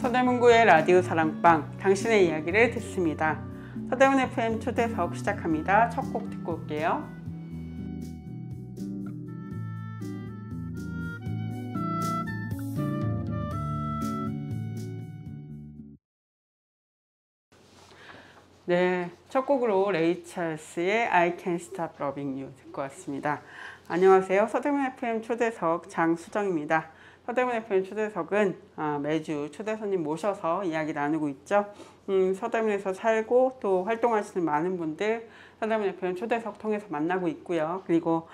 서대문구의 라디오 사랑방, 당신의 이야기를 듣습니다. 서대문 FM 초대석 시작합니다. 첫 곡 듣고 올게요. 네, 첫 곡으로 레이 찰스의 I Can't Stop Loving You 듣고 왔습니다. 안녕하세요. 서대문 FM 초대석 장수정입니다. 서대문 FM 초대석은 매주 초대 손님 모셔서 이야기 나누고 있죠. 서대문에서 살고 또 활동하시는 많은 분들 서대문 FM 초대석 통해서 만나고 있고요. 그리고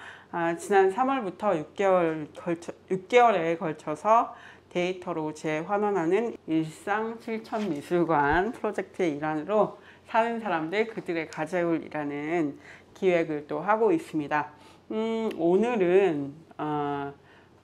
지난 3월부터 6개월에 걸쳐서 데이터로 재환원하는 일상 실천 미술관 프로젝트의 일환으로 사는 사람들 그들의 가재울이라는 기획을 또 하고 있습니다. 오늘은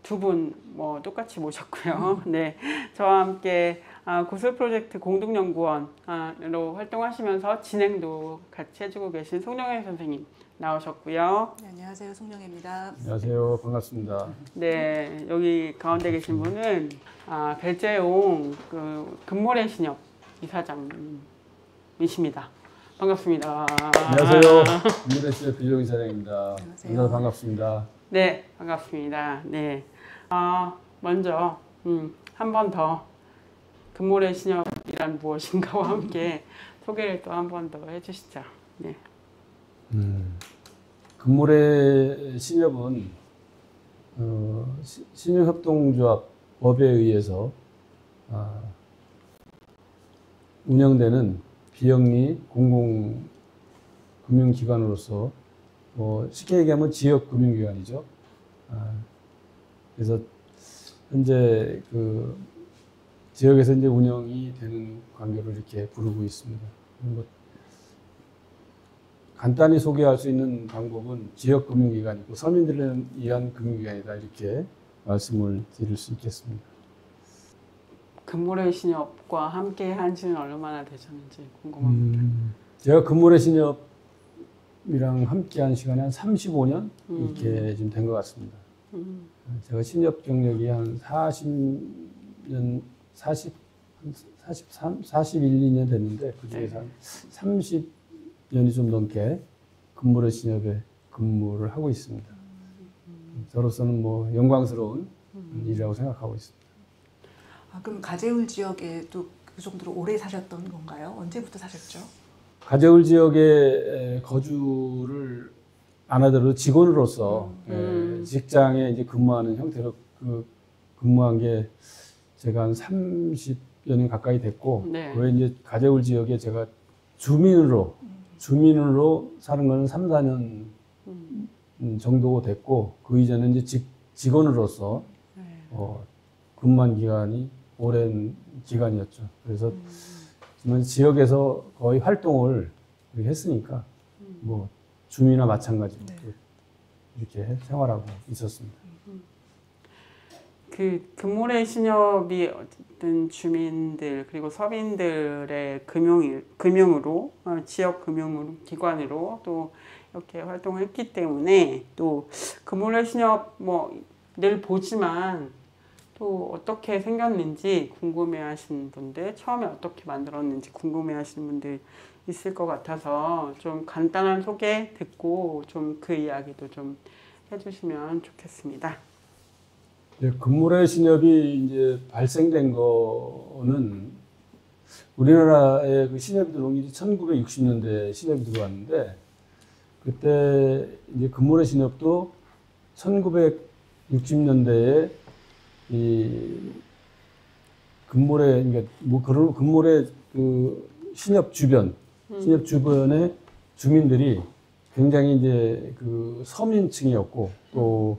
두 분 똑같이 모셨고요. 네, 저와 함께 구슬 프로젝트 공동연구원으로 활동하시면서 진행도 같이 해주고 계신 송영애 선생님 나오셨고요. 네, 안녕하세요, 송영애입니다. 안녕하세요, 반갑습니다. 네, 여기 가운데 계신 분은 배재용 금모래 신협 이사장님이십니다. 반갑습니다. 안녕하세요, 금모래 신협 배재용 이사장입니다. 안녕하세요. 반갑습니다. 네, 반갑습니다. 네, 먼저 한 번 더 금모래 신협이란 무엇인가와 함께 소개를 또 한 번 더 해주시죠. 네. 금모래 신협은 신협협동조합 법에 의해서 운영되는 비영리 공공금융기관으로서 쉽게 얘기하면 지역금융기관이죠. 그래서 현재 그 지역에서 이제 운영이 되는 관계로 이렇게 부르고 있습니다. 간단히 소개할 수 있는 방법은 지역금융기관이고 서민들을 위한 금융기관이다 이렇게 말씀을 드릴 수 있겠습니다. 금모래 신협과 함께 한 지는 얼마나 되셨는지 궁금합니다. 제가 금모래 신협이랑 함께 한 시간이 한 35년 이렇게 좀 된 것 같습니다. 제가 신협 경력이 한 41, 2년 됐는데 그중에서 한 30년이 좀 넘게 금모래 신협에 근무를 하고 있습니다. 저로서는 영광스러운 일이라고 생각하고 있습니다. 그럼 가재울 지역에 또 그 정도로 오래 사셨던 건가요? 언제부터 사셨죠? 가재울 지역에 거주를 안 하더라도 직원으로서 직장에 이제 근무하는 형태로 근무한 게 제가 한 30여 년 가까이 됐고, 네. 왜 이제 가재울 지역에 제가 주민으로 사는 거는 3, 4년 정도 됐고, 그 이전에 이제 직원으로서 근무한 기간이 오랜 기간이었죠. 그래서 지역에서 거의 활동을 했으니까 주민과 마찬가지로 이렇게 생활하고 있었습니다. 그 금모래 신협이 어쨌든 주민들 그리고 서민들의 금융으로 지역 금융 기관으로 또 이렇게 활동을 했기 때문에 또 금모래 신협 늘 보지만 또 어떻게 생겼는지 궁금해하시는 분들, 처음에 어떻게 만들었는지 궁금해하시는 분들 있을 것 같아서 좀 간단한 소개 듣고 좀 그 이야기도 좀 해주시면 좋겠습니다. 네, 금모래 신협이 이제 발생된 거는 우리나라에 그 신협이 들어온 게 1960년대 신협이 들어왔는데 그때 이제 금모래 신협도 1960년대에 이 금모래 그런 금모래 그 신협 주변의 주민들이 굉장히 이제 그 서민층이었고 또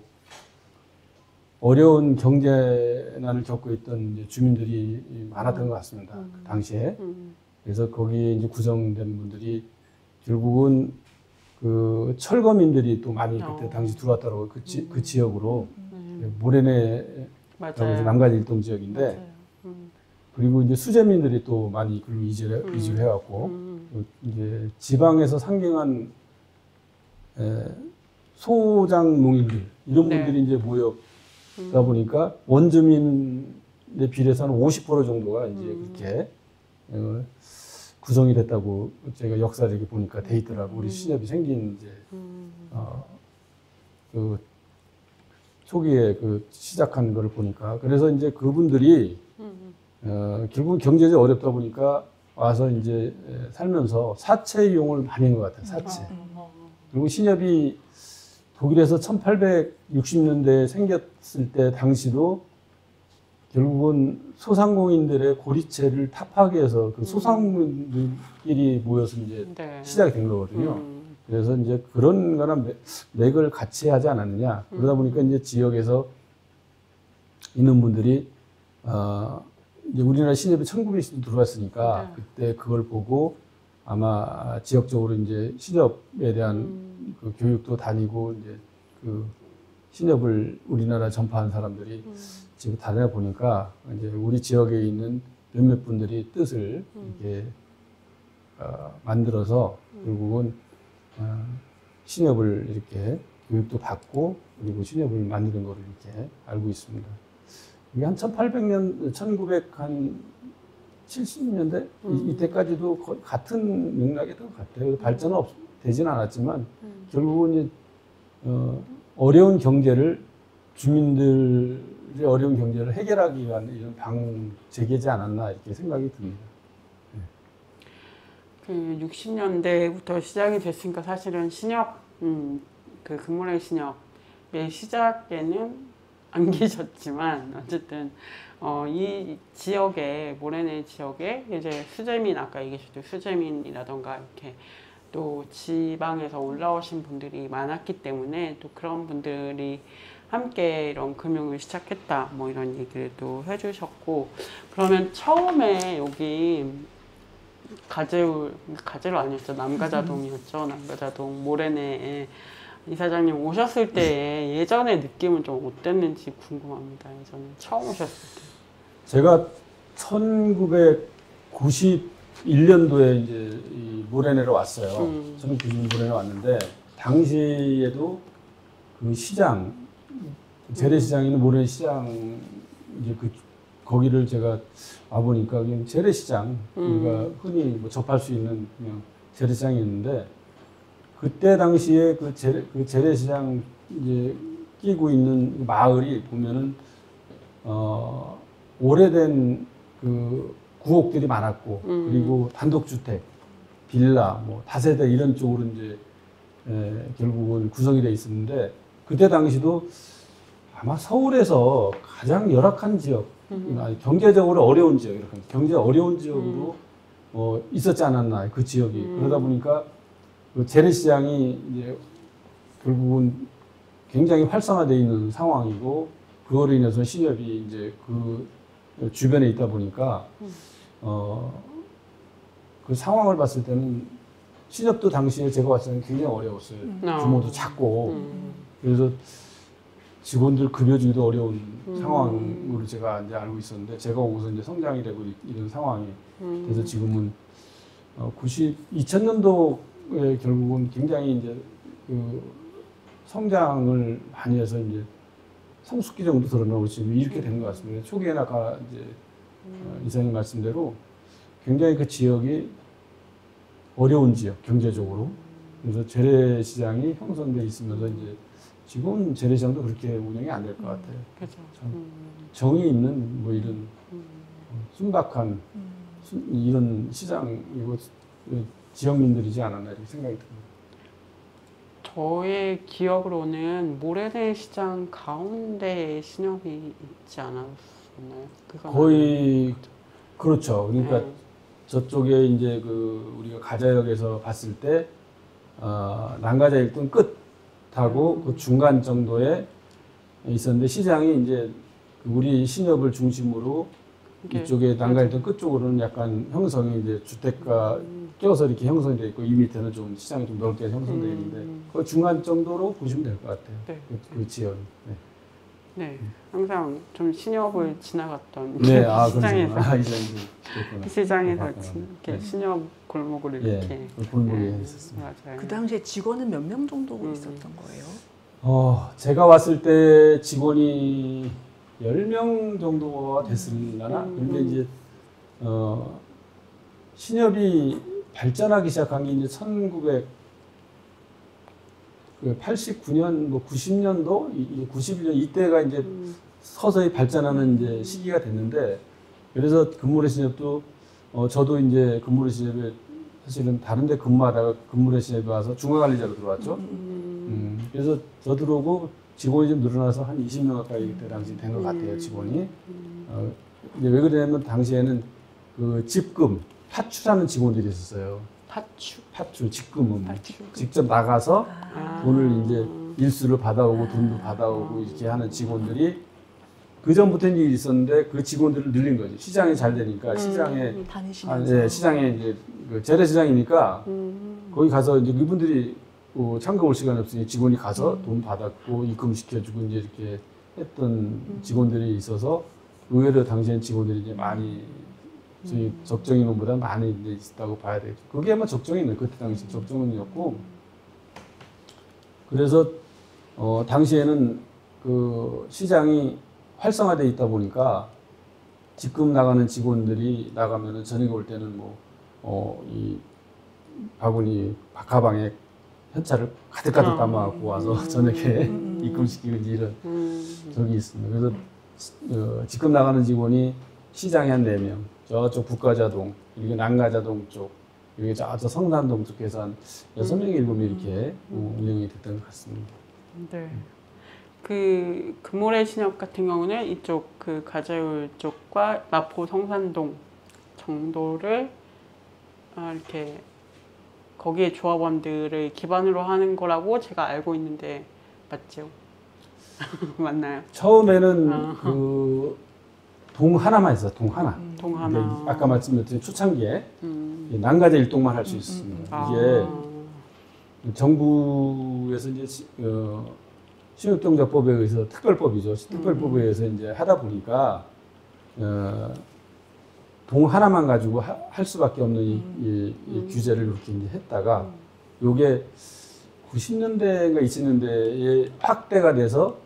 어려운 경제난을 겪고 있던 이제 주민들이 많았던 것 같습니다. 그 당시에. 그래서 거기에 이제 구성된 분들이 결국은 그 철거민들이 또 많이 그때 당시 들어왔더라고요. 그 지역으로. 모래내라고 해서 남가지 일동 지역인데. 그리고 이제 수재민들이 또 많이 그리고 이주를 해왔고. 이제 지방에서 상경한 소장 농인들 이런 분들이 이제 모여 그러다 보니까 원주민이 비례해서 한 50% 정도가 이제 그렇게 구성이 됐다고 제가 역사적으로 보니까 돼 있더라고. 우리 신협이 생긴 이제 그 초기에 그 시작한 거를 보니까 그래서 이제 그분들이 결국 경제적으로 어렵다 보니까 와서 이제 살면서 사채 이용을 많이 한 것 같아요. 사채. 그리고 신협이 독일에서 1860년대에 생겼을 때 당시도 결국은 소상공인들의 고리채를 타파하기 위해서 그 소상공인들끼리 모여서 이제 네. 시작이 된 거거든요. 그래서 이제 그런 거나 맥을 같이 하지 않았느냐. 그러다 보니까 이제 지역에서 있는 분들이, 이제 우리나라 신협이 1900년대 들어왔으니까 그때 그걸 보고 아마 지역적으로 이제 신협에 대한 그 교육도 다니고 이제 그 신협을 우리나라 전파한 사람들이 지금 다니다 보니까 이제 우리 지역에 있는 몇몇 분들이 뜻을 이렇게 만들어서 결국은 신협을 이렇게 교육도 받고 그리고 신협을 만드는 거를 이렇게 알고 있습니다. 이게 한 1800년, 1970년대 이때까지도 거의 같은 맥락이었던 것 같아요. 발전은 되지는 않았지만 결국은 이제 어려운 경제를 주민들의 어려운 경제를 해결하기 위한 이런 방제기지 않았나 이렇게 생각이 듭니다. 그 60년대부터 시작이 됐으니까 사실은 신협, 그 금모래 신협의 시작에는 안 계셨지만 어쨌든 이 지역에 모래내 지역에 이제 수재민 아까 얘기하셨던 수재민이라던가 이렇게 또 지방에서 올라오신 분들이 많았기 때문에 또 그런 분들이 함께 이런 금융을 시작했다 뭐 이런 얘기를 또 해주셨고 그러면 처음에 여기 가재울 아니었죠 남가자동이었죠 남가자동 모래내에 이사장님 오셨을 때 예전의 느낌은 좀 어땠는지 궁금합니다. 예전에 처음 오셨을 때. 제가 1991년도에 이제 이 모래내로 왔어요. 1991년 모래내 왔는데 당시에도 그 시장 재래시장에 있는 모래시장 이제 그 거기를 제가 와 보니까 그냥 재래시장 우리가 흔히 뭐 접할 수 있는 그냥 재래시장이 있는데. 그때 당시에 그 재래시장 이제 끼고 있는 마을이 보면은 오래된 그 구옥들이 많았고 그리고 단독주택, 빌라, 뭐 다세대 이런 쪽으로 이제 결국은 구성이 돼 있었는데 그때 당시도 아마 서울에서 가장 열악한 지역, 경제적으로 어려운 지역, 이렇게 경제 어려운 지역으로 있었지 않았나 그 지역이 그러다 보니까. 그 재래시장이 이제 결국은 굉장히 활성화되어 있는 상황이고 그거로 인해서 신협이 이제 그 주변에 있다 보니까 그 상황을 봤을 때는 신협도 당시에 제가 봤을 때는 굉장히 어려웠어요. 규모도 작고 그래서 직원들 급여 주기도 어려운 상황으로 제가 이제 알고 있었는데 제가 오고서 이제 성장이 되고 이런 상황이 그래서 지금은 2000년도 결국은 굉장히 이제 그 성장을 많이 해서 이제 성숙기 정도 드러나고 지금 이렇게 된 것 같습니다. 초기에는 아까 이제 이사님 말씀대로 굉장히 그 지역이 어려운 지역 경제적으로 그래서 재래시장이 형성돼 있으면서 이제 지금 재래시장도 그렇게 운영이 안 될 것 같아요. 그렇죠. 정이 있는 뭐 이런 순박한 이런 시장이고. 지역민들이지 않았나 이렇게 생각이 듭니다. 저의 기억으로는 모래내 시장 가운데에 신협이 있지 않았나요? 거의 그렇죠. 그러니까 저쪽에 이제 그 우리가 가자역에서 봤을 때 난가자 일동 끝하고 그 중간 정도에 있었는데 시장이 이제 우리 신협을 중심으로 이쪽에 난가자 일동 끝쪽으로는 약간 형성이 이제 주택가 껴서 이렇게 형성이 되어 있고 이 밑에는 좀 시장이 좀 넓게 형성되어 있는데 그 중간 정도로 보시면 될 것 같아요. 네. 그 지역이. 네, 항상 좀 신협을 지나갔던 네, 시장에서 그 시장에서 이렇게 신협 골목을 이렇게 골목에 있었습니다. 맞아요. 그 당시에 직원은 몇 명 정도 있었던 거예요? 제가 왔을 때 직원이 10명 정도가 됐을라나? 근데 이제 신협이 발전하기 시작한 게 이제 1989년, 뭐 90년도, 91년 이때가 이제 서서히 발전하는 이제 시기가 됐는데, 그래서 근무래 신협도 저도 이제 근무래 신협에 사실은 다른데 근무하다가 근무래 신협에 와서 중화관리자로 들어왔죠. 그래서 저 들어오고 직원이 좀 늘어나서 한 20명 가까이 그때 당시 된 것 같아요, 직원이. 이제 왜 그러냐면 당시에는 그 집금, 파출하는 직원들이 있었어요. 파출, 직금은 직접 나가서 돈을 이제 일수를 받아오고 돈도 받아오고 이렇게 하는 직원들이 그 전부터 일이 있었는데 그 직원들을 늘린 거지. 시장이 잘 되니까 시장에 다니시면서 시장에 이제 그 재래시장이니까 거기 가서 이제 이분들이 참가 올 시간이 없으니 직원이 가서 돈 받았고 입금시켜주고 이제 이렇게 했던 직원들이 있어서 의외로 당시엔 직원들이 이제 많이 저희 적정 인원보다 많이 이제 있었다고 봐야 되겠죠. 그게 아마 적정이네. 그때 당시 적정인이었고. 그래서 당시에는 그 시장이 활성화되어 있다 보니까 직급 나가는 직원들이 나가면은 저녁에 올 때는 이 바구니 가방에 현찰을 가득가득 담아갖고 와서 저녁에 입금시키고 이제 이런 적이 있습니다. 그래서 직급 나가는 직원이 시장에 한 4명, 저쪽 북가자동, 이게 난가자동 쪽, 여기 저 성산동 쪽에서 한 6명, 7명 이렇게 운영이 됐던 것 같습니다. 네. 그 금모래 신협 같은 경우는 이쪽 그 가재울 쪽과 마포 성산동 정도를 이렇게 거기에 조합원들을 기반으로 하는 거라고 제가 알고 있는데 맞죠? 맞나요? 처음에는 그 동 하나만 있었어요. 동 하나. 동 하나. 아까 말씀드린 초창기에 난가자 일동만 할 수 있었습니다. 이게 정부에서 이제 신용동작법에 의해서 특별법이죠. 특별법에 의해서 이제 하다 보니까 동 하나만 가지고 할 수밖에 없는 이 규제를 이렇게 이제 했다가 요게 90년대인가 2000년대에 확대가 돼서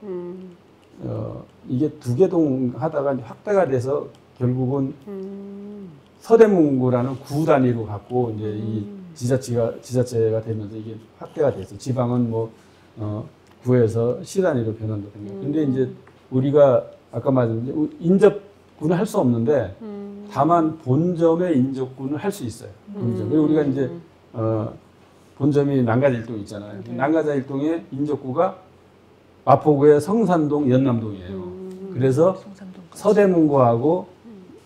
이게 2개 동 하다가 확대가 돼서 결국은 서대문구라는 구 단위로 갖고 이제 이 지자체가 되면서 이게 확대가 됐어. 지방은 구에서 시 단위로 변한다든가. 근데 이제 우리가 아까 말했는데 인접군을 할 수 없는데 다만 본점의 인접군을 할 수 있어요. 본점. 그리고 우리가 이제 본점이 난가자 일동 있잖아요. 난가자 일동의 인접구가 마포구의 성산동, 연남동이에요. 그래서 서대문구하고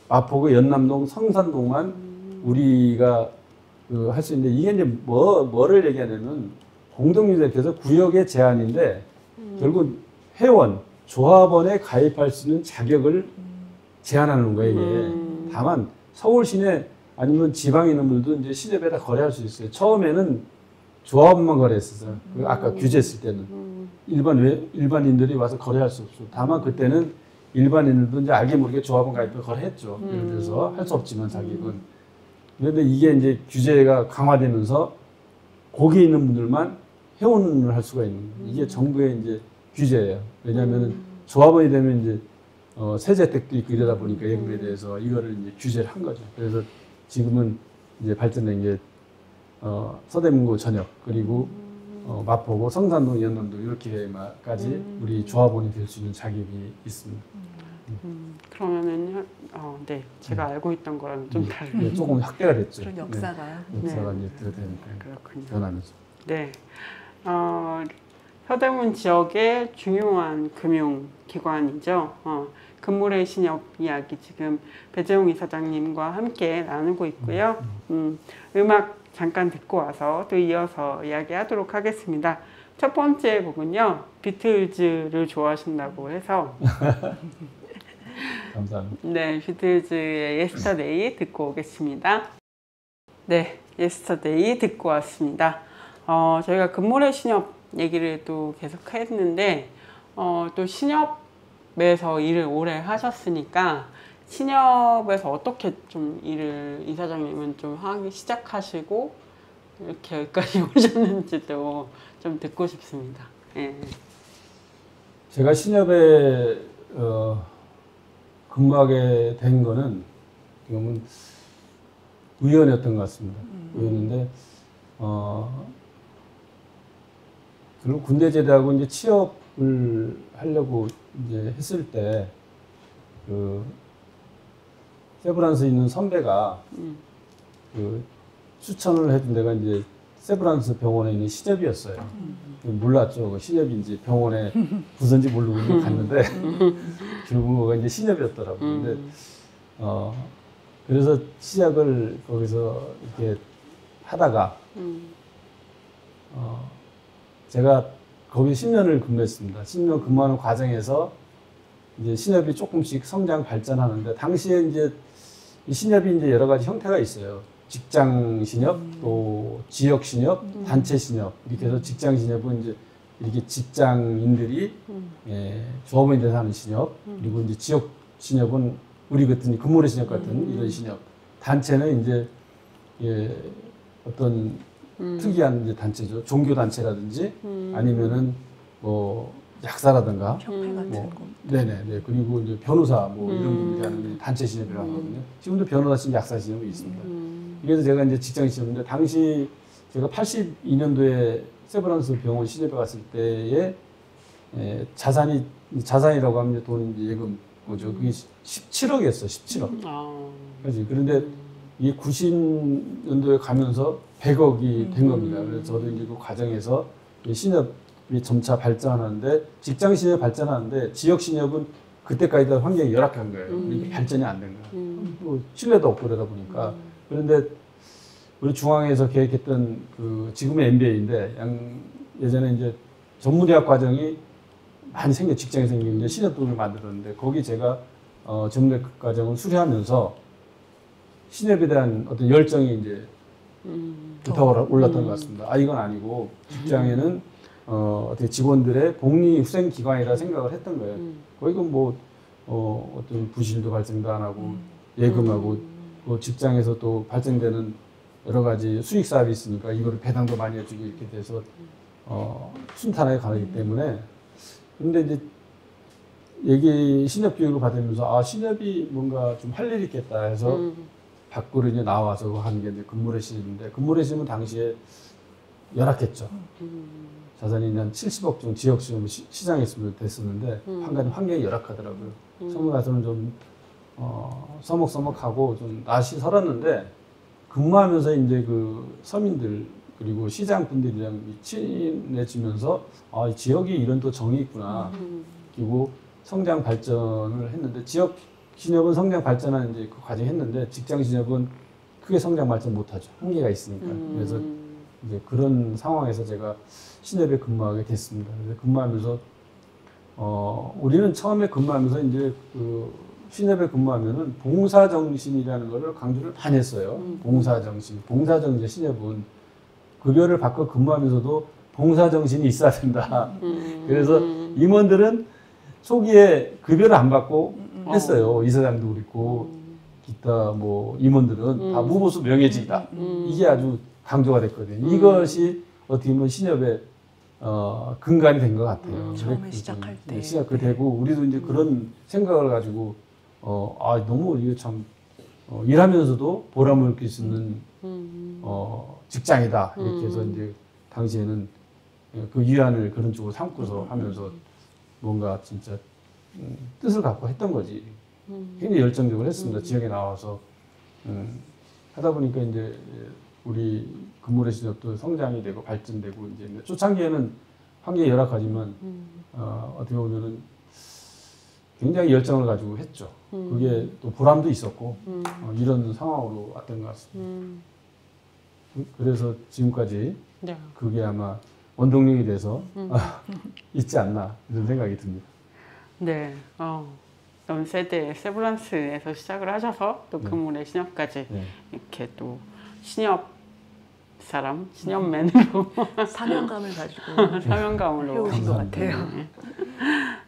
마포구, 연남동, 성산동만 우리가 할 수 있는데 이게 이제 뭐를 얘기하냐면 공동유대표에서 구역의 제한인데 결국 회원, 조합원에 가입할 수 있는 자격을 제한하는 거예요. 이게. 다만 서울 시내 아니면 지방에 있는 분들도 이제 시내배다 거래할 수 있어요. 처음에는 조합원만 거래했었어요. 아까 규제했을 때는. 일반인들이 와서 거래할 수 없죠. 다만 그때는 일반인들도 이제 알게 모르게 조합원 가입을 거래했죠. 예를 들어서 할 수 없지만 자격은. 그런데 이게 이제 규제가 강화되면서 거기에 있는 분들만 회원을 할 수가 있는 거예요. 이게 정부의 이제 규제예요. 왜냐하면 조합원이 되면 이제 세제 혜택도 있고 이러다 보니까 예금에 대해서 이거를 이제 규제를 한 거죠. 그래서 지금은 이제 발전된 게 서대문구 전역 그리고 마포구, 성산동, 연남동 이렇게까지 우리 조합원이 될 수 있는 자격이 있습니다. 그러면은 네, 제가 알고 있던 거랑 좀 다르게 네, 조금 확대가 됐죠. 그런 역사가 역사가 이제 되니까 그렇군요. 변하면서. 네, 서대문 지역의 중요한 금융기관이죠. 금모래 신협 이야기 지금 배재용 이사장님과 함께 나누고 있고요. 음악 잠깐 듣고 와서 또 이어서 이야기하도록 하겠습니다. 첫 번째 곡은요, 비틀즈를 좋아하신다고 해서 감사합니다. 네, 비틀즈의 Yesterday 듣고 오겠습니다. 네, Yesterday 듣고 왔습니다. 저희가 금모래 신협 얘기를 또 계속 했는데 또 신협에서 일을 오래 하셨으니까 신협에서 어떻게 좀 일을 이사장님은 좀 하기 시작하시고 이렇게 여기까지 오셨는지도 좀 듣고 싶습니다. 예. 제가 신협에 근무하게 된 거는 지금은 우연이었던 것 같습니다. 우연인데 결국 군대 제대하고 이제 취업을 하려고 이제 했을 때 그 세브란스에 있는 선배가 그 추천을 해준 데가 이제 세브란스 병원에 있는 시접이었어요. 몰랐죠. 그 시접인지 병원에 부서인지 모르고 이제 갔는데 결국 이제 시접이었더라고요. 근데 그래서 시작을 거기서 이렇게 하다가 제가 거기 10년을 근무했습니다. 10년 근무하는 과정에서 이제 신협이 조금씩 성장 발전하는데 당시에 이제 이 신협이 이제 여러 가지 형태가 있어요. 직장 신협, 또 지역 신협, 단체 신협 이렇게 해서 직장 신협은 이제 이렇게 직장인들이 조합원이 돼서 하는 신협, 그리고 이제 지역 신협은 우리 같은 근무래 신협 같은 이런 신협, 단체는 이제 어떤 특이한 이제 단체죠. 종교 단체라든지 아니면은 뭐 약사라든가 협회 같은 거. 네네네. 그리고 이제 변호사 뭐 이런 분들이 하는 단체 신협이라고 하거든요. 지금도 변호사 신협, 약사 신협이 있습니다. 그래서 제가 이제 직장 신협인데 당시 제가 82년도에 세브란스 병원 신협에 갔을 때에 자산이라고 하면 돈 예금 뭐죠? 그게 17억이었어. 17억. 그렇지. 그런데 이게 90년도에 가면서 100억이 된 겁니다. 그래서 저도 이제 그 과정에서 신협이 점차 발전하는데 직장 신협이 발전하는데 지역 신협은 그때까지 다 환경이 열악한 거예요. 그러니까 발전이 안 된 거예요. 또 신뢰도 없고 그러다 보니까. 그런데 우리 중앙에서 계획했던 그 지금의 MBA인데 예전에 이제 전문대학 과정이 많이 직장에 생기는데 신협부를 만들었는데 거기 제가 전문대학 과정을 수료하면서 신협에 대한 어떤 열정이 이제 불타올라 올랐던 것 같습니다. 아, 이건 아니고 직장에는 어떻게 직원들의 복리 후생 기관이라 생각을 했던 거예요. 거기가 뭐 어떤 부실도 발생도 안 하고 예금하고 그 직장에서 또 발생되는 여러 가지 수익 사업이 있으니까 이거를 배당도 많이 해주고 이렇게 돼서 순탄하게 가기 때문에 근데 이제 신협 교육을 받으면서 아 신협이 뭔가 좀 할 일이 있겠다 해서 밖으로 이제 나와서 하는 게 이제 근무래 신협인데 근무래 신협은 당시에 열악했죠. 자산이 한 70억 정도 지역 신협 시장에 있으면 됐었는데 환경이 열악하더라고요. 서울 가서는 좀 서먹서먹하고 좀 낯이 설었는데 근무하면서 이제 그 서민들 그리고 시장 분들이랑 친해지면서 아, 이 지역이 이런 또 정이 있구나. 그리고 성장 발전을 했는데 지역 신협은 성장 발전하는 이제 그 과정 했는데 직장 신협은 크게 성장 발전 못하죠. 한계가 있으니까. 그래서 이제 그런 상황에서 제가 신협에 근무하게 됐습니다. 그래서 근무하면서 우리는 처음에 근무하면서 이제 그 신협에 근무하면은 봉사정신이라는 거를 강조를 많이 했어요. 봉사정신. 신협은 급여를 받고 근무하면서도 봉사정신이 있어야 된다. 그래서 임원들은 초기에 급여를 안 받고 했어요. 이사장도 그렇고 기타 뭐 임원들은 다 무보수 명예직이다. 이게 아주 강조가 됐거든요. 이것이 어떻게 보면 신협의 근간이 된 것 같아요. 처음에 시작할 때. 시작이 되고 우리도 이제 그런 생각을 가지고 아 너무 이게 참 일하면서도 보람을 느낄 수 있는 직장이다 이렇게 해서 이제 당시에는 그 위안을 그런 쪽으로 삼고서 하면서 뭔가 진짜 뜻을 갖고 했던 거지. 굉장히 열정적으로 했습니다. 지역에 나와서 하다 보니까 이제 우리 근무래 신협도 성장이 되고 발전되고 이제 초창기에는 환경이 열악하지만 어떻게 보면은 굉장히 열정을 가지고 했죠. 그게 또 보람도 있었고 이런 상황으로 왔던 것 같습니다. 그래서 지금까지 네. 그게 아마 원동력이 돼서 있지 않나 이런 생각이 듭니다. 네. 연세대 세브란스에서 시작을 하셔서 또 네. 근무래 신협까지 네. 이렇게 또 신협 신협맨으로 사명감을 가지고 사명감으로 해오신 것 감사합니다. 같아요.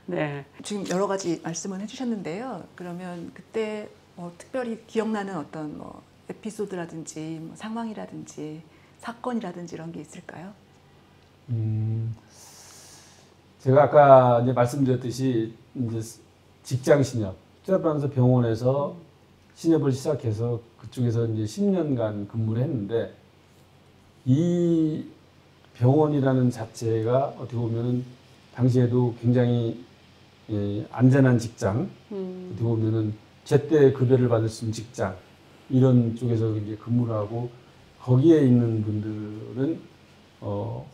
네. 지금 여러 가지 말씀을 해주셨는데요. 그러면 그때 특별히 기억나는 어떤 에피소드라든지 상황이라든지 사건이라든지 이런 게 있을까요? 제가 아까 이제 말씀드렸듯이 이제 직장 신협, 특별반사 병원에서 신협을 시작해서 그쪽에서 이제 10년간 근무를 했는데 이 병원이라는 자체가 어떻게 보면은 당시에도 굉장히 안전한 직장, 어떻게 보면은 제때 급여를 받을 수 있는 직장 이런 쪽에서 이제 근무를 하고 거기에 있는 분들은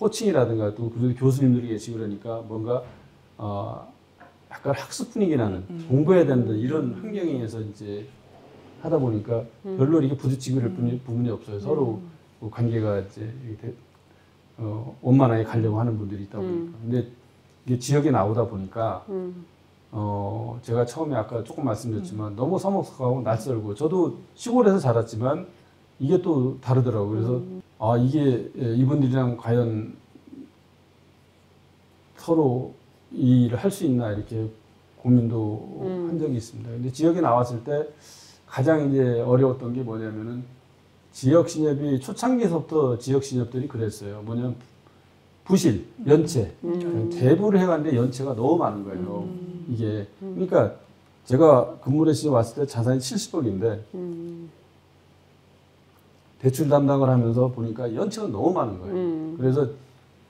호칭이라든가 또 그 교수님들이 계시고 그러니까 뭔가 약간 학습 분위기 나는 공부해야 된다 이런 환경에서 이제 하다 보니까 별로 이렇게 부딪히고 그럴 부분이 없어요. 서로 뭐 관계가 이제 이렇게 원만하게 가려고 하는 분들이 있다 보니까. 근데 이게 지역에 나오다 보니까 제가 처음에 아까 조금 말씀드렸지만 너무 서먹서먹하고 낯설고 저도 시골에서 자랐지만 이게 또 다르더라고요. 그래서 아 이게 이분들이랑 과연 서로 이 일을 할 수 있나 이렇게 고민도 한 적이 있습니다. 근데 지역에 나왔을 때 가장 이제 어려웠던 게 뭐냐면은 지역 신협이 초창기에서부터 지역 신협들이 그랬어요. 뭐냐면 부실, 연체. 대부를 해갔는데 연체가 너무 많은 거예요. 이게. 그러니까 제가 근무를 시에 왔을 때 자산이 70억인데 대출 담당을 하면서 보니까 연체가 너무 많은 거예요. 그래서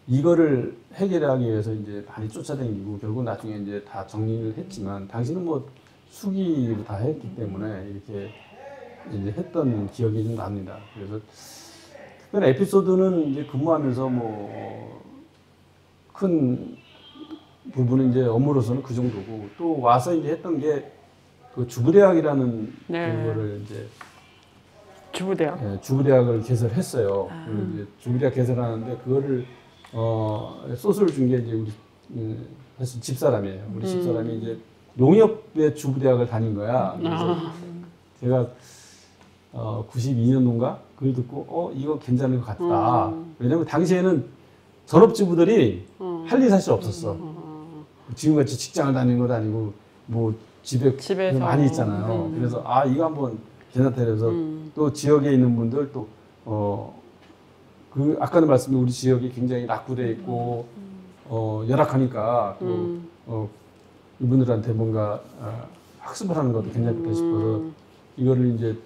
이거를 해결하기 위해서 이제 많이 쫓아다니고 결국 나중에 이제 다 정리를 했지만 당신은 뭐 수기로 다 했기 때문에 이렇게 이제 했던 기억이 좀 납니다. 그래서 특별한 에피소드는 이제 근무하면서 뭐 큰 부분은 이제 업무로서는 그 정도고 또 와서 이제 했던 게 그 주부대학이라는 그거를 이제 주부대학. 예, 주부대학을 개설했어요. 그리고 이제 주부대학 개설하는데 그거를 소스를 준 게 이제 우리 사실 집사람이에요. 우리 집사람이 이제 농협의 주부대학을 다닌 거야. 그래서 제가 92년도인가 그걸 듣고 이거 괜찮은 것 같다. 왜냐면 당시에는 전업주부들이 할 일이 사실 없었어. 지금같이 직장을 다니는 것도 아니고 뭐 집에서 많이 있잖아요. 그래서 이거 한번 괜찮다 그래서 또 지역에 있는 분들 또 그 아까도 말씀드린 우리 지역이 굉장히 낙후돼 있고 열악하니까 또 이분들한테 뭔가 학습을 하는 것도 괜찮겠다 싶어서 이거를 이제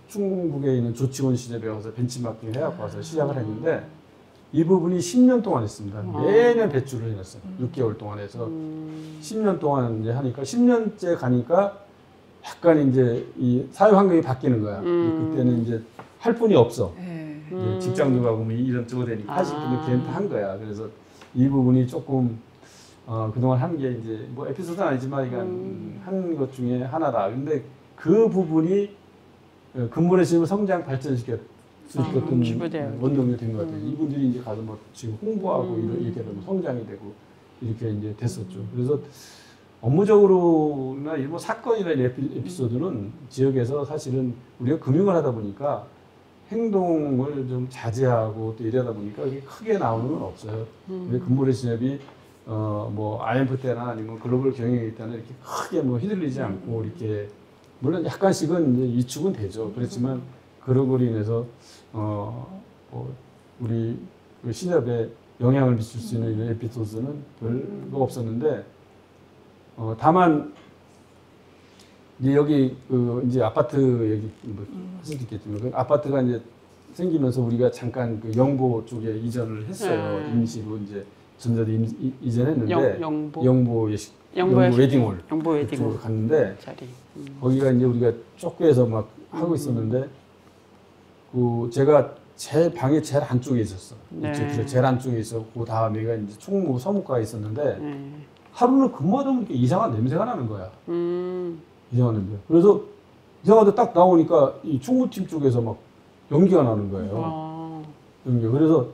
중국에 있는 조치원 시집에 가서 벤치마킹 해갖고 와서 시작을 했는데 이 부분이 10년 동안 했습니다. 매년 배출을 해냈어요. 6개월 동안 해서 10년 동안 이제 하니까 10년째 가니까 약간 이제 이 사회 환경이 바뀌는 거야. 그때는 이제 할 분이 없어. 이제 직장도 가고 뭐 이런 쪽으로 되니까 80분이 걔한테 한 거야. 그래서 이 부분이 조금 그동안 한 게 이제 뭐 에피소드는 아니지만 이건 한 것 중에 하나다. 근데 그 부분이 근무의 신을 성장 발전시켰 수 있었던 원동력이 된 것 같아요. 이분들이 이제 가서 막 지금 홍보하고 이렇게 되면 성장이 되고 이렇게 이제 됐었죠. 그래서 업무적으로나 뭐 사건이나 에피소드는 지역에서 사실은 우리가 금융을 하다 보니까 행동을 좀 자제하고 또 이러다 보니까 이게 크게 나오는 건 없어요. 우리 근무의 신협이 뭐 IMF 때나 아니면 글로벌 경영일 때는 이렇게 크게 뭐 휘둘리지 않고 이렇게 물론 약간씩은 이제 위축은 되죠. 그렇지만 그러고 인해서 뭐 우리 그 신협에 영향을 미칠 수 있는 이런 에피소드는 별거 없었는데 다만 이제 여기 이제 아파트 얘기 뭐 하실 수 있겠지만 그 아파트가 이제 생기면서 우리가 잠깐 그 영보 쪽에 이전을 했어요. 임시로 이제 전자도 이전했는데 영보 웨딩홀 그쪽으로 갔는데 자리. 거기가 이제 우리가 쪽구에서 막 하고 있었는데 그 제가 제 방에 제일 안쪽에 있었어. 제일 안쪽에 있었고 그 다음에가 이제 총무 서무과에 있었는데 하루는 근무하다 보니까 이상한 냄새가 나는 거야. 이상한 냄새. 그래서 이상하게 딱 나오니까 이 총무팀 쪽에서 막 연기가 나는 거예요. 연기. 그래서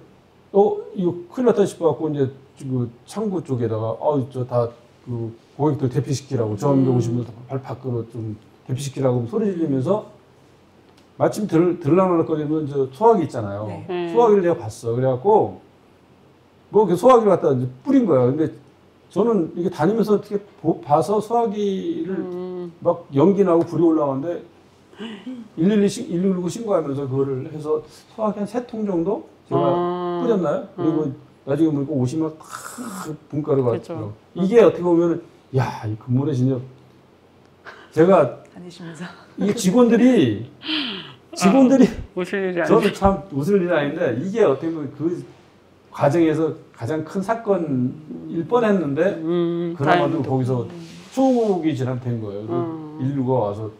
이거 큰일 났다 싶어갖고 이제 그 창구 쪽에다가 저 다 그 고객들 대피시키라고 저한테 오신 분들 발 밖으로 좀 대피시키라고 소리 지르면서 마침 들락날락거리면 저 소화기 있잖아요. 소화기를 내가 봤어. 그래갖고 뭐 소화기를 갖다 이제 뿌린 거야. 근데 저는 이게 다니면서 어떻게 봐서 소화기를 막 연기 나고 불이 올라오는데 119 신고하면서 그거를 해서 소화기 한 3통 정도 제가 뿌렸나요? 그리고 나중에 보니까 옷이 막 탁 분가루가 있더라고요. 이게 어떻게 보면 야, 이 근무내 진짜 제가 다니시면서 이 직원들이 웃을 일이 저도 아니죠. 참 웃을 일이 아닌데 이게 어떻게 보면 그 과정에서 가장 큰 사건일 뻔했는데 그나마도 다행히도. 거기서 초기 진압된 거예요. 인류가 와서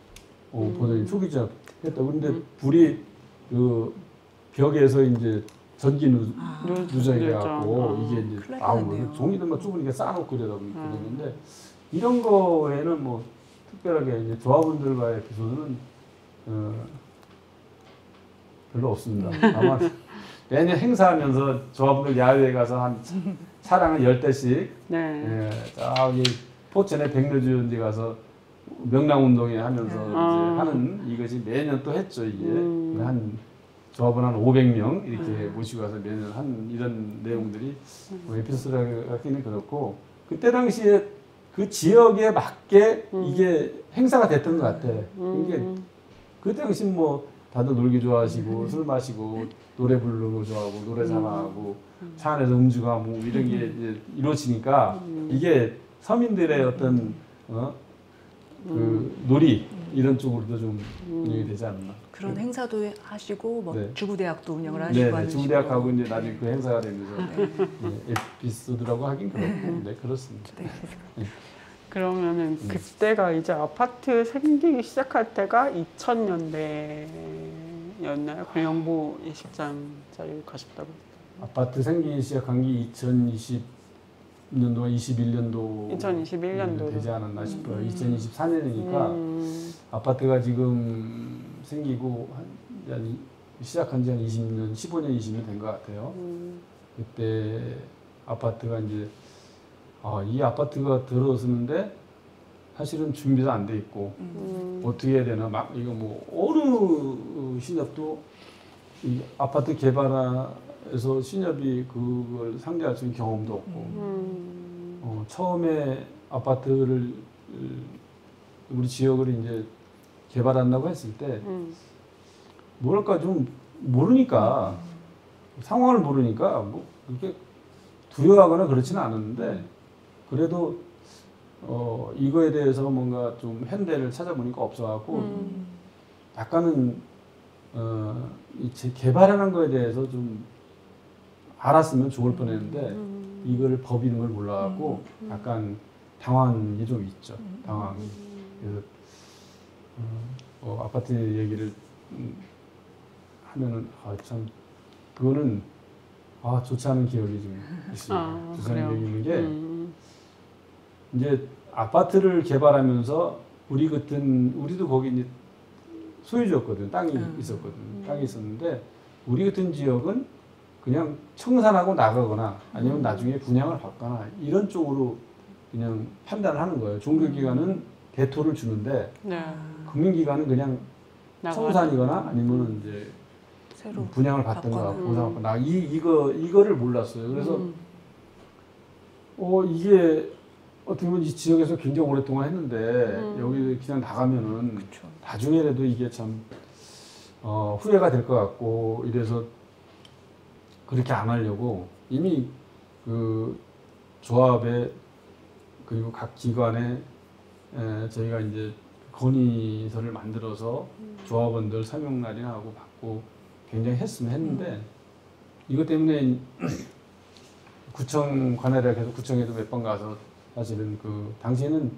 보더니 초기 진압했다. 그런데 불이 그 벽에서 이제 전기 누적이 돼갖고 이게 이제 큰일 나온 났네요. 거예요. 종이들만 좁으니까 쌓아놓고 이러다 보니까 이런 거에는 뭐 특별하게 이제 조합원들과의 에피소드는 별로 없습니다. 아마 매년 행사하면서 조합원들 야외에 가서 한 차량 한 10대씩 네. 저기 포천의 백로주연지 가서 명랑운동회 하면서 이제 하는 이것이 매년 또 했죠. 이게 한 조합원 한 500명 이렇게 모시고 가서 매년 한 이런 내용들이 뭐 에피소드라 하기는 그렇고 그때 당시에 그 지역에 맞게 이게 행사가 됐던 것 같아. 이게 그 당시 뭐 다들 놀기 좋아하시고 술 마시고 노래 부르고 좋아하고 노래 자랑하고 차 안에서 음주가 뭐 이런 게 이제 이루어지니까 이게 서민들의 어떤 그 놀이 이런 쪽으로도 좀 운영이 되지 않나. 그런 행사도 하시고 뭐 네. 주구대학도 운영을 하시고 네, 하는 중대학하고 이제 나중에 그 행사가 되면서 에피소드라고 하긴 그렇고, 네 그렇습니다. 그러면은 그때가 이제 아파트 생기기 시작할 때가 2000년대였나요? 그 영보 예식장 자리를 가셨다고. 아파트 생기기 시작한 게 2020년도, 21년도 2021년도 되지 않았나 싶어요. 2024년이니까 아파트가 지금 생기고 한 시작한 지 한 20년, 15년, 20년 된 것 같아요. 그때 아파트가 이제 이 아파트가 들어서는데 사실은 준비도 안 돼 있고 어떻게 해야 되나 막 이거 뭐 어느 신협도 이 아파트 개발에서 신협이 그걸 상대할 수 있는 경험도 없고 처음에 아파트를 우리 지역을 이제 개발한다고 했을 때 뭐랄까 좀 모르니까 상황을 모르니까 뭐 그렇게 두려워하거나 그렇지는 않았는데 그래도 이거에 대해서 뭔가 좀 현대를 찾아보니까 없어갖고 약간은 개발하는 거에 대해서 좀 알았으면 좋을 뻔했는데 이걸 법이는 걸 몰라갖고 약간 당황한 게 좀 있죠. 당황. 그래서 아파트 얘기를 하면은 참 그거는 좋지 않은 기억이 좀 있어요. 좋지 않은 기억이 있는 게 이제 아파트를 개발하면서 우리도 거기 이제 소유주였거든. 땅이 있었거든. 땅이 있었는데 우리 같은 지역은 그냥 청산하고 나가거나 아니면 나중에 분양을 받거나 이런 쪽으로 그냥 판단을 하는 거예요. 종교기관은 대토를 주는데 네. 금융기관은 그냥 청산이거나 아니면 이제 새로 분양을 받든가 보상받거나 이거를 몰랐어요. 그래서 이게 어떻게 보면 이 지역에서 굉장히 오랫동안 했는데 여기 그냥 나가면은 그쵸. 나중에라도 이게 참 후회가 될 것 같고 이래서 그렇게 안 하려고 이미 그 조합에 그리고 각 기관에 저희가 이제 건의서를 만들어서 조합원들 설명날이나 하고 받고 굉장히 했는데 이것 때문에 구청 관할이라 해서 구청에도 몇 번 가서 사실은 그 당시에는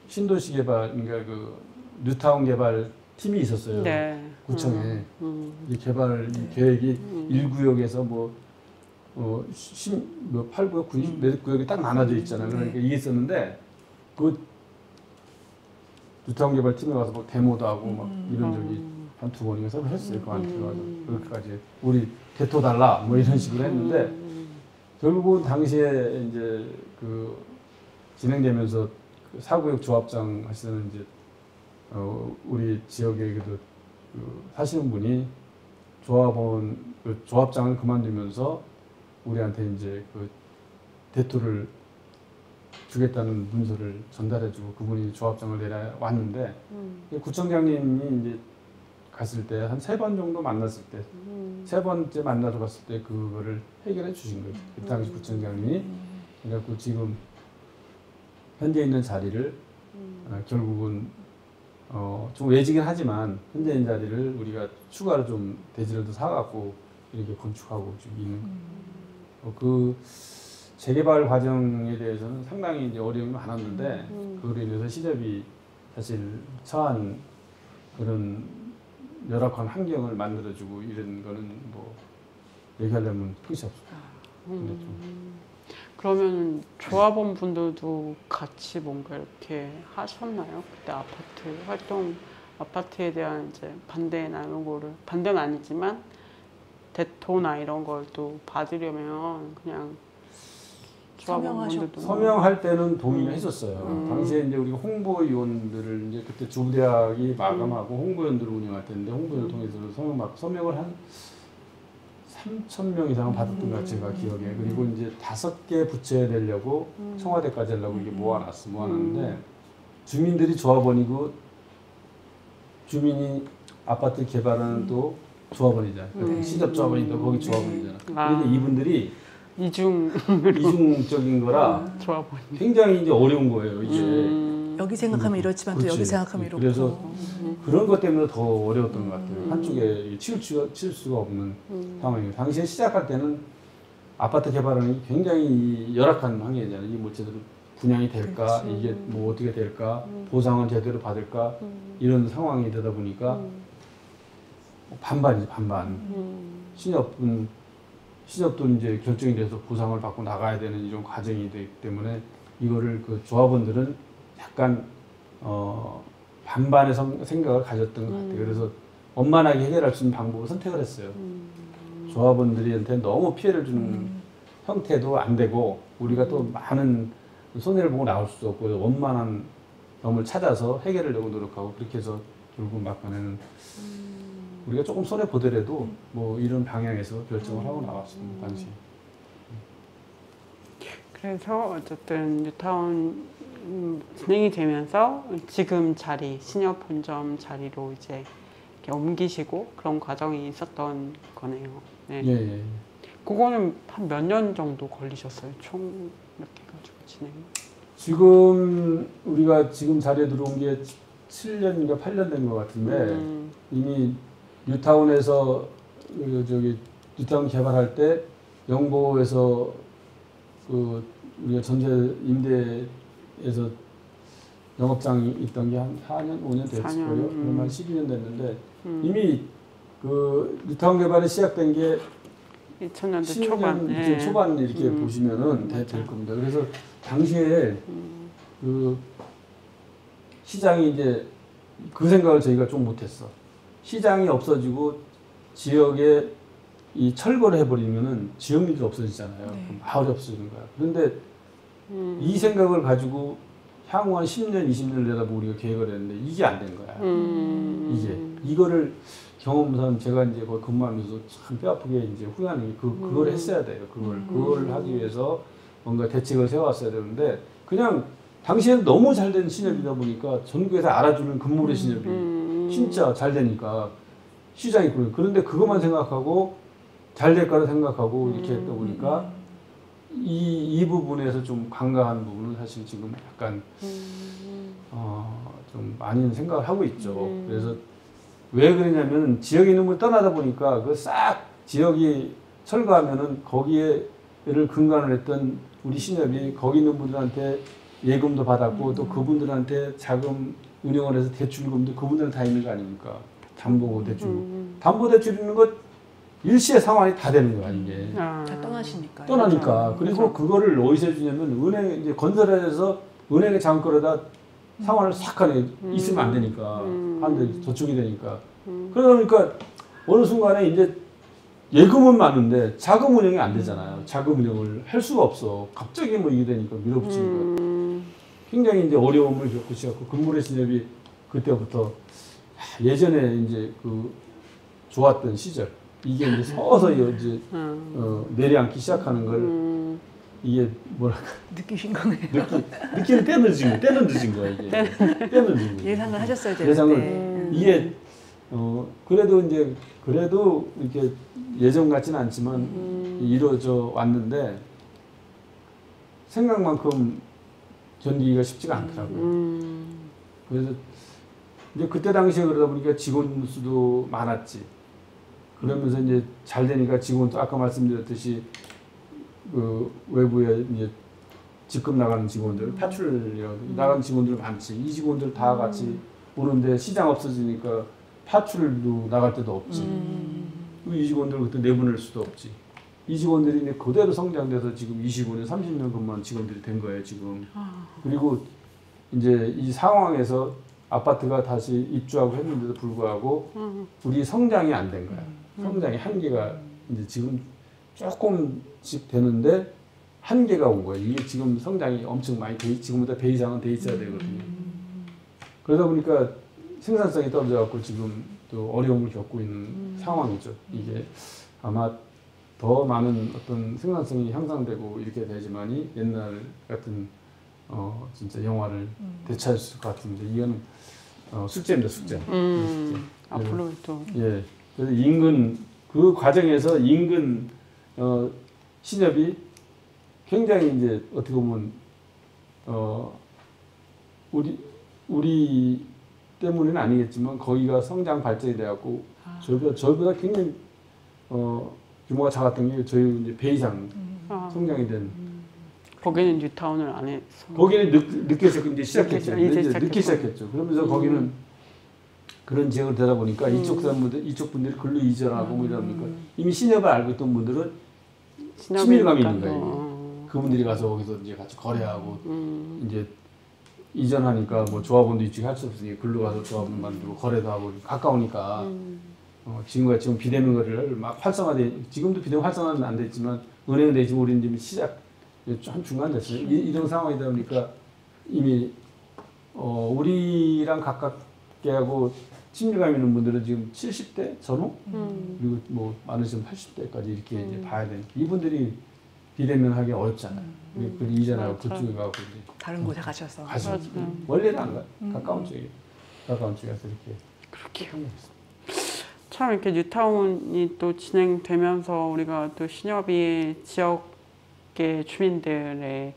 신도시 개발 그러니까 그 뉴타운 개발 팀이 있었어요. 네. 구청에 이 개발 계획이 1구역에서 뭐 8구역, 9몇 몇 구역이 딱 나눠져 있잖아요. 그러니까 이게 있었는데 그 뉴타운 개발 팀에 가서 뭐 데모도 하고 막 이런저기 한 두 번인가 서로 했어요. 그한테 가서 그렇게까지 우리 대토 달라 뭐 이런 식으로 했는데 결국은 당시에 이제 그 진행되면서 그 4구역 조합장 하시는 이제 우리 지역에 그 사시는 분이 조합원 그 조합장을 그만두면서 우리한테 이제 그 대토를 주겠다는 문서를 전달해주고 그분이 조합장을 내려왔는데 구청장님이 이제 갔을 때 한 3번 정도 만났을 때 3번째 만나러 갔을 때 그거를 해결해 주신 거예요. 그 당시 구청장님이 그래갖고 지금 현재 있는 자리를 결국은 좀 외지긴 하지만 현재 있는 자리를 우리가 추가로 좀 대지를 더 사갖고 이렇게 건축하고 좀 있는 그 재개발 과정에 대해서는 상당히 이제 어려움이 많았는데 그로 인해서 시접이 사실 처한 그런 열악한 환경을 만들어주고 이런 거는 뭐 얘기하려면 끝이 없어요. 근데 좀 그러면 조합원 분들도 같이 뭔가 이렇게 하셨나요? 그때 아파트에 대한 이제 반대나 이런 거를, 반대는 아니지만 대토나 이런 걸 또 받으려면 그냥 조합원 분들도 서명할 때는 동의를 해줬어요. 당시에 이제 우리가 홍보위원들을 이제 그때 주부대학이 마감하고 홍보위원들을 운영할 때인데 홍보위원을 통해서 서명을 한 3,000명 이상은 받았던 것 같아요, 제가 기억에. 그리고 이제 5개 부처에 내려고 청와대까지 하려고 이게 모아놨는데 주민들이 조합원이고 주민이 아파트 개발하는 또 조합원이잖아요. 시접 조합원이고 거기 조합원이잖아. 그런데 이분들이 이중적인 거라 조합원 굉장히 이제 어려운 거예요, 이게. 여기 생각하면 이렇지만 또 여기 생각하면 이렇고. 그래서 그런 것 때문에 더 어려웠던 것 같아요. 한쪽에 치울 수가 없는 상황이에요. 당시에 시작할 때는 아파트 개발은 굉장히 열악한 환경이잖아요. 이게 뭐 제대로 분양이 될까, 그렇지. 이게 뭐 어떻게 될까, 보상은 제대로 받을까 이런 상황이 되다 보니까 반반이지 반반. 신협도 이제 결정이 돼서 보상을 받고 나가야 되는 이런 과정이 되기 때문에 이거를 그 조합원들은 약간 반반의 생각을 가졌던 것 같아요. 그래서 원만하게 해결할 수 있는 방법을 선택을 했어요. 조합원들한테 너무 피해를 주는 형태도 안 되고 우리가 또 많은 손해를 보고 나올 수도 없고 원만한 점을 찾아서 해결하려고 노력하고 그렇게 해서 결국 막판에는 우리가 조금 손해 보더라도 뭐 이런 방향에서 결정을 하고 나왔습니다. 당시. 그래서 어쨌든 뉴타운 진행이 되면서 지금 자리, 신협 본점 자리로 이제 이렇게 옮기시고 그런 과정이 있었던 거네요. 네. 예. 그거는 한 몇 년 정도 걸리셨어요? 총 이렇게 가지고 진행. 지금 우리가 지금 자리에 들어온 게 7년인가 8년 된 것 같은데 이미 뉴타운에서 뉴타운 개발할 때 영보에서 그 우리가 전세 임대에서 영업장이 있던 게 한 4년, 5년 됐을 거예요. 그럼 한 12년 됐는데 이미 그 뉴타운 개발이 시작된 게 2000년대 초반. 이제 초반 이렇게 보시면은 될 겁니다. 그래서 당시에 그 시장이 이제 그 생각을 저희가 좀 못했어. 시장이 없어지고 지역에 이 철거를 해버리면은 지역민들이 없어지잖아요. 그럼 마을이 없어지는 거야. 그런데 이 생각을 가지고 향후 한 10년, 20년을 내다보고 우리가 계획을 했는데 이게 안 된 거야. 이거를 경험상 제가 이제 거기 근무하면서 참 뼈아프게 이제 후회하는 게 그걸 했어야 돼요. 그걸 하기 위해서 뭔가 대책을 세워왔어야 되는데 그냥 당시에는 너무 잘 된 신협이다 보니까 전국에서 알아주는 금모래 신협이 진짜 잘 되니까 시장이 있고 그런데 그것만 생각하고 잘 될 거라 생각하고 이렇게 했다 보니까 이 부분에서 좀 간과한 부분은 사실 지금 약간 좀 많이 생각을 하고 있죠. 그래서 왜 그러냐면 지역에 있는 분이 떠나다 보니까 그 싹 지역이 철거하면은 거기에를 근간을 했던 우리 신협이 거기 있는 분들한테 예금도 받았고 또 그분들한테 자금 운영을 해서 대출금도 그분들은 다 있는 거 아닙니까? 담보 대출. 담보 대출 있는 것 일시에 상환이 다 되는 거야 이게. 다 떠나시니까. 떠나니까. 그리고 그거를 어디서 해주냐면 은행 이제 건설회사에서 은행에 잠깐 끌어다 상환을 싹 하네. 있으면 안 되니까. 한데 저축이 되니까. 그러다 보니까 어느 순간에 이제 예금은 많은데 자금 운영이 안 되잖아요. 자금 운영을 할 수가 없어. 갑자기 뭐 이게 되니까 밀어붙이니까. 굉장히 이제 어려움을 겪고 시작하고 금모래 신협이 그때부터 예전에 이제 그 좋았던 시절 이게 이제 서서히 이제 내려앉기 시작하는 걸 이게 뭐랄까 느끼신 거네요. 느끼는 때는 늦은 거야 이게 때는 늦은 거야. 예상을 하셨어야 되는데. 예상을 이게 그래도 이렇게 예전 같지는 않지만 이루어져 왔는데 생각만큼 견디기가 쉽지가 않더라고요. 그래서 이제 그때 당시에 그러다 보니까 직원 수도 많았지. 그러면서 이제 잘 되니까 직원도 아까 말씀드렸듯이 그 외부에 이제 직급 나가는 직원들, 파출이라고 나가는 직원들 많지. 이 직원들 다 같이 오는데 시장 없어지니까 파출도 나갈 데도 없지. 이 직원들 그때 내보낼 수도 없지. 이 직원들이 이제 그대로 성장돼서 지금 25년, 30년 근무한 직원들이 된 거예요, 지금. 그리고 이제 이 상황에서 아파트가 다시 입주하고 했는데도 불구하고 우리 성장이 안 된 거야. 성장이 한계가 이제 지금 조금씩 되는데 한계가 온 거예요. 이게 지금 성장이 엄청 많이 지금보다 배 이상은 돼 있어야 되거든요. 그러다 보니까 생산성이 떨어져갖고 지금 또 어려움을 겪고 있는 상황이죠. 이게 아마 더 많은 어떤 생산성이 향상되고 이렇게 되지만이 옛날 같은 진짜 영화를 되찾을 수 있을 것 같은데 이거는 숙제입니다, 숙제. 숙제. 앞으로 또 예. 그래서 인근 그 과정에서 인근 신협이 굉장히 이제 어떻게 보면 우리 때문에는 아니겠지만 거기가 성장 발전이 돼갖고 저희보다 굉장히 규모가 작았던 게 저희 이제 배 이상 성장이 된. 거기는 뉴타운을 안 해서. 거기는 늦게 이제 시작했죠. 늦게 시작했죠. 시작했죠. 그러면서 거기는 그런 지역을 되다 보니까 이쪽 사람들, 이쪽 분들이 글로 이전하고 뭐 이러니까 이미 신협을 알고 있던 분들은 친밀감이 있는 거예요. 그분들이 가서 거기서 이제 같이 거래하고 이제 이전하니까 뭐 조합원도 입주할 수 없으니 글로 가서 조합원 만들고 거래도 하고 가까우니까 지금과 지금 비대면 거래를 막 지금도 비대면 활성화는 안 됐지만 은행은 되지만 우리는 지금 시작 한 중간 됐어요. 이런 상황이다 보니까 이미 우리랑 가깝게 하고 친밀감 있는 분들은 지금 70대 전후 그리고 뭐 많으시면 80대까지 이렇게 이제 봐야 되니까 이분들이 비대면 하기 어렵잖아요. 그 이전하고 그쪽에 가고 이제 다른 곳에 가셔서. 원래는 안 가요. 가까운 쪽에 가서 이렇게 그렇게 참 이렇게 뉴타운이 또 진행되면서 우리가 또 신협이 지역의 주민들의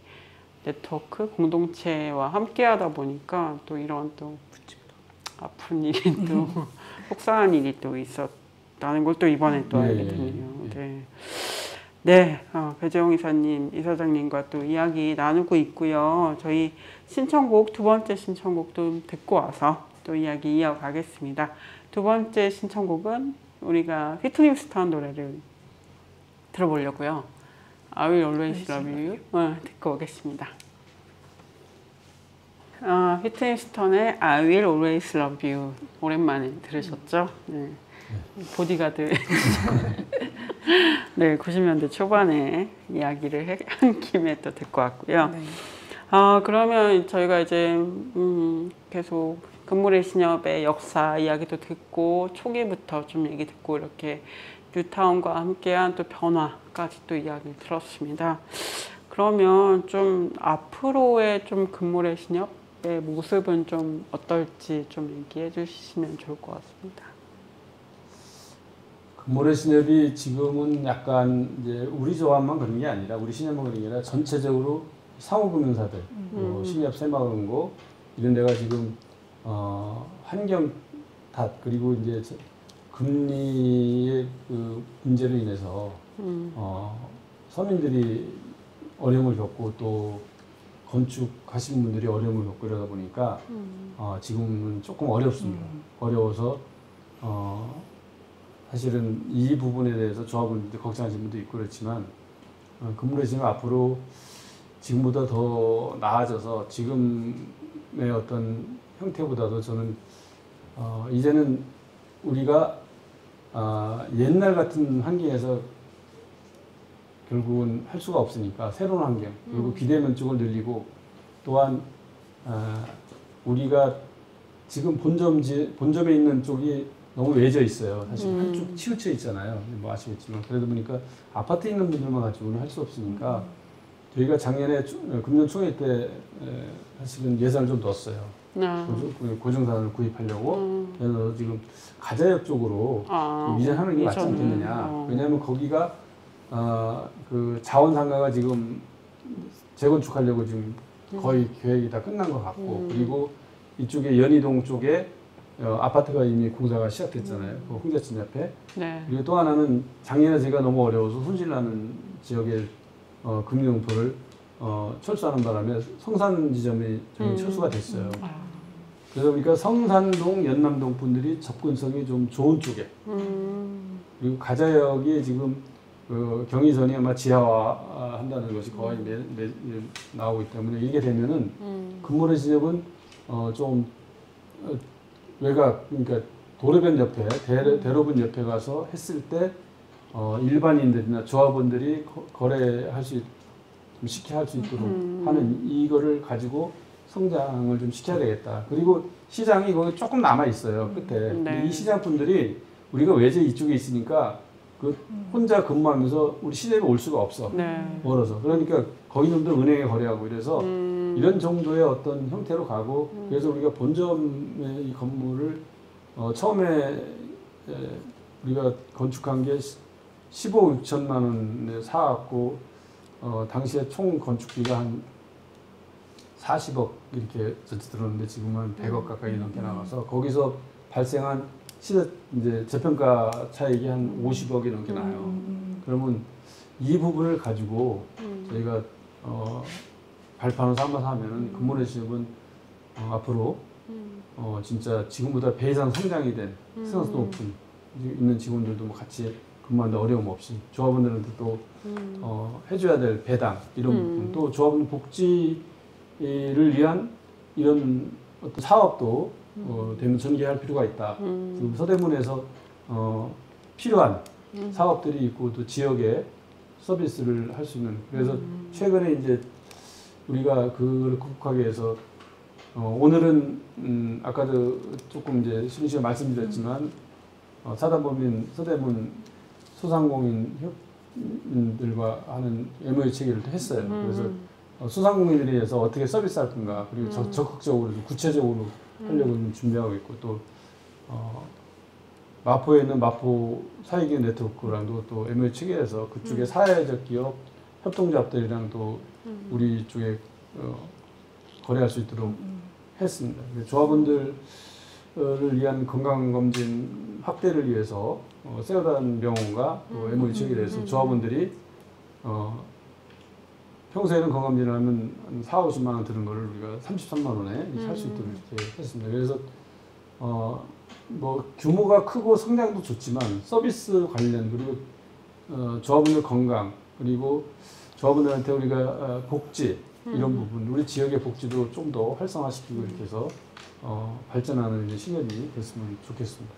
네트워크 공동체와 함께하다 보니까 또 이런 또 아픈 일이 또 속상한 일이 또 있었다는 걸 또 이번에 또 알게 됐네요. 네. 네, 배재용 이사님, 이사장님과 또 이야기 나누고 있고요. 저희 신청곡, 두 번째 신청곡도 듣고 와서 또 이야기 이어가겠습니다. 두 번째 신청곡은 우리가 휘트니 휴스턴 노래를 들어보려고요. I Will Always Love You 듣고 오겠습니다. 휘트니 휴스턴의 I Will Always Love You 오랜만에 들으셨죠? 네. 보디가드 네, 90년대 초반에 이야기를 한 김에 또 듣고 왔고요. 네. 그러면 저희가 이제 계속 금물의 신협의 역사 이야기도 듣고 초기부터 좀 얘기 듣고 이렇게 뉴타운과 함께한 또 변화까지 또 이야기를 들었습니다. 그러면 좀 앞으로의 좀 금물의 신협의 모습은 좀 어떨지 좀 얘기해 주시면 좋을 것 같습니다. 금물의 지금은 약간 이제 우리 조합만 그런 게 아니라 우리 신협만 그런 게 아니라 전체적으로 상호금융사들, 신협 새마을금고 이런 데가 지금 환경 탓 그리고 이제 금리의 그 문제로 인해서 서민들이 어려움을 겪고 또 건축하시는 분들이 어려움을 겪고 이러다 보니까 지금은 조금 어렵습니다. 어려워서 사실은 이 부분에 대해서 조합원들 걱정하시는 분도 있고 그렇지만 금물의 신협 앞으로 지금보다 더 나아져서 지금의 어떤 형태보다도 저는 이제는 우리가 옛날 같은 환경에서 결국은 할 수가 없으니까 새로운 환경 그리고 비대면 쪽을 늘리고 또한 우리가 지금 본점에 있는 쪽이 너무 외져 있어요. 사실 한쪽 치우쳐 있잖아요. 뭐 아시겠지만 그러다 보니까 아파트에 있는 분들만 가지고는 할 수 없으니까 저희가 작년에 금년 초에 때 사실은 예산을 좀 넣었어요. 고정산을 구입하려고 그래서 지금 가자역 쪽으로 이전하는 게 맞지 않겠느냐. 왜냐하면 거기가 그 자원상가가 지금 재건축하려고 지금 거의 계획이 다 끝난 것 같고 그리고 이쪽에 연희동 쪽에 아파트가 이미 공사가 시작됐잖아요. 그 홍대천 옆에. 네. 그리고 또 하나는 작년에 제가 너무 어려워서 손실나는 지역의 금융동포를 철수하는 바람에 성산 지점이 저희 철수가 됐어요. 그래서 그러니까 성산동, 연남동 분들이 접근성이 좀 좋은 쪽에 그리고 가자역이 지금 경의선이 아마 지하화 한다는 것이 거의 나오고 있기 때문에 이게 되면은 금모래 지역은 좀 외곽 그러니까 도로변 옆에 대로변 옆에 가서 했을 때 일반인들이나 조합원들이 거래할 수 좀 쉽게 할 수 있도록 하는 이거를 가지고 성장을 좀 시켜야 되겠다. 그리고 시장이 거기 조금 남아 있어요 끝에. 네. 이 시장 분들이 우리가 외제 이쪽에 있으니까 그 혼자 근무하면서 우리 시내에 올 수가 없어. 네. 멀어서. 그러니까 거기 놈들 은행에 거래하고 이래서 이런 정도의 어떤 형태로 가고 그래서 우리가 본점의 이 건물을 처음에 우리가 건축한 게 15억 6천만 원에 사갖고 당시에 총 건축비가 한 40억 이렇게 전체 들었는데 지금은 100억 가까이 넘게 나와서 거기서 발생한 시세 이제 재평가 차익이 한 50억이 넘게 나요. 그러면 이 부분을 가지고 저희가 발판을 삼아서 하면은 금모래 지역은 앞으로 진짜 지금보다 배 이상 성장이 된 스너스 높은 있는 직원들도 뭐 같이 근무하는데 어려움 없이 조합원들한테 또 해줘야 될 배당 이런 부분 또 조합원 복지를 위한 이런 어떤 사업도 되면 전개할 필요가 있다. 지금 서대문에서 필요한 사업들이 있고 또 지역에 서비스를 할 수 있는 그래서 최근에 이제 우리가 그걸 극복하기 위해서 오늘은 아까도 조금 이제 수민 씨가 말씀드렸지만 사단법인 서대문 소상공인들과 하는 MOU 체결을 했어요. 그래서 소상공인들에 의해서 어떻게 서비스할 건가 그리고 적극적으로 구체적으로 하려고 준비하고 있고 또 마포에 있는 마포 사회기업 네트워크랑도 또 MOU 체결해서 그쪽에 사회적 기업 협동조합들이랑 또 우리 쪽에 거래할 수 있도록 했습니다. 조합원들을 위한 건강검진 확대를 위해서 세어단 병원과 또 MOU 체결해서 조합원들이 평소에는 건강검진을 하면 한 4, 50만 원 드는 거를 우리가 33만 원에 할 수 있도록 이렇게 했습니다. 그래서 뭐 규모가 크고 성장도 좋지만 서비스 관련 그리고 조합원들 건강 그리고 조합원들한테 우리가 복지 이런 부분 우리 지역의 복지도 좀 더 활성화시키고 이렇게 해서 발전하는 이제 신협이 됐으면 좋겠습니다.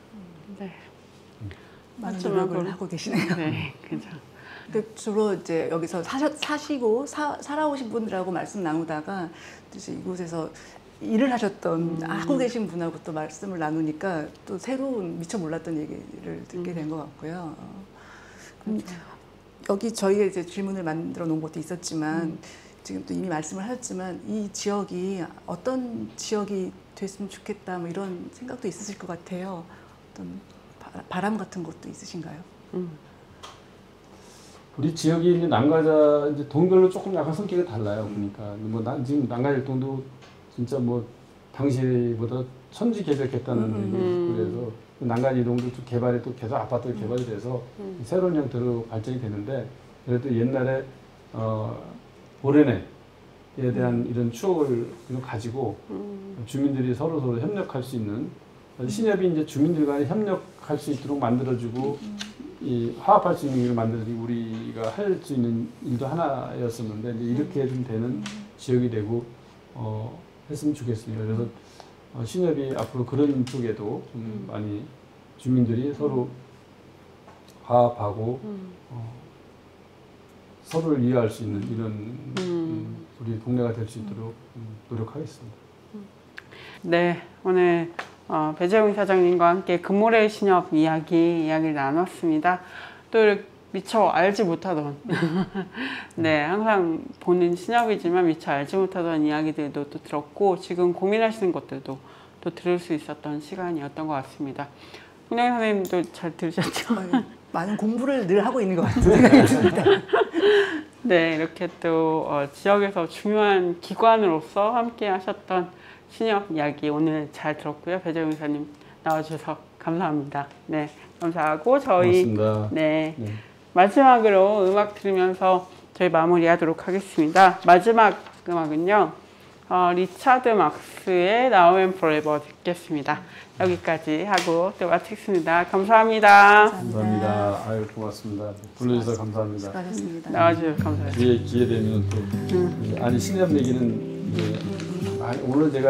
네. 많은 노력을 하고 계시네요. 네, 그죠. 근데 주로 이제 여기서 사시고 살아오신 분들하고 말씀 나누다가 이제 이곳에서 일을 하셨던 하고 계신 분하고 또 말씀을 나누니까 또 새로운 미처 몰랐던 얘기를 듣게 된 것 같고요. 여기 저희가 이제 질문을 만들어 놓은 것도 있었지만 지금 또 이미 말씀을 하셨지만 이 지역이 어떤 지역이 됐으면 좋겠다 뭐 이런 생각도 있으실 것 같아요. 어떤 바람 같은 것도 있으신가요? 우리 지역이 이제 난가자 이제 동별로 조금 약간 성격이 달라요. 그러니까 뭐 지금 난가자 일동도 진짜 뭐 당시보다 천지개벽했다는 얘기 그래서 난가자 이동도 또 개발이 또 계속 아파트 개발이 돼서 새로운 형태로 발전이 되는데 그래도 옛날에 보레네에 대한 이런 추억을 가지고 주민들이 서로 협력할 수 있는 신협이 이제 주민들 간에 협력할 수 있도록 만들어주고 이 화합할 수 있는 일을 만들어주고 우리가 할 수 있는 일도 하나였었는데 이제 이렇게 좀 되는 지역이 되고 했으면 좋겠습니다. 그래서 신협이 앞으로 그런 쪽에도 좀 많이 주민들이 서로 화합하고 서로를 이해할 수 있는 이런 우리 동네가 될 수 있도록 노력하겠습니다. 네, 오늘 배재웅 사장님과 함께 금모래 신협 이야기를 나눴습니다. 또 미처 알지 못하던 네, 항상 보는 신협이지만 미처 알지 못하던 이야기들도 또 들었고 지금 고민하시는 것들도 또 들을 수 있었던 시간이었던 것 같습니다. 훈영 선생님도 잘 들으셨죠? 많은 공부를 늘 하고 있는 것 같은 생각이 듭니다. 네, 이렇게 또 지역에서 중요한 기관으로서 함께 하셨던 신협 이야기 오늘 잘 들었고요. 배재용 의사님 나와주셔서 감사합니다. 네, 감사하고 저희 고맙습니다. 네, 네. 마지막으로 음악 들으면서 저희 마무리하도록 하겠습니다. 마지막 음악은요. 리차드 막스의 Now and Forever 듣겠습니다. 여기까지 하고 또 마치겠습니다. 감사합니다. 감사합니다. 아유 고맙습니다. 불러주셔서 감사합니다. 수고하셨습니다. 나와주셔서 감사합니다. 뒤에 기회 되면 또 아니 신협 얘기는 이제 오늘 제가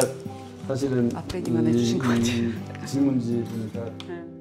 사실은 앞에기만 해주신 것 같아요. 질문지 보니까 네.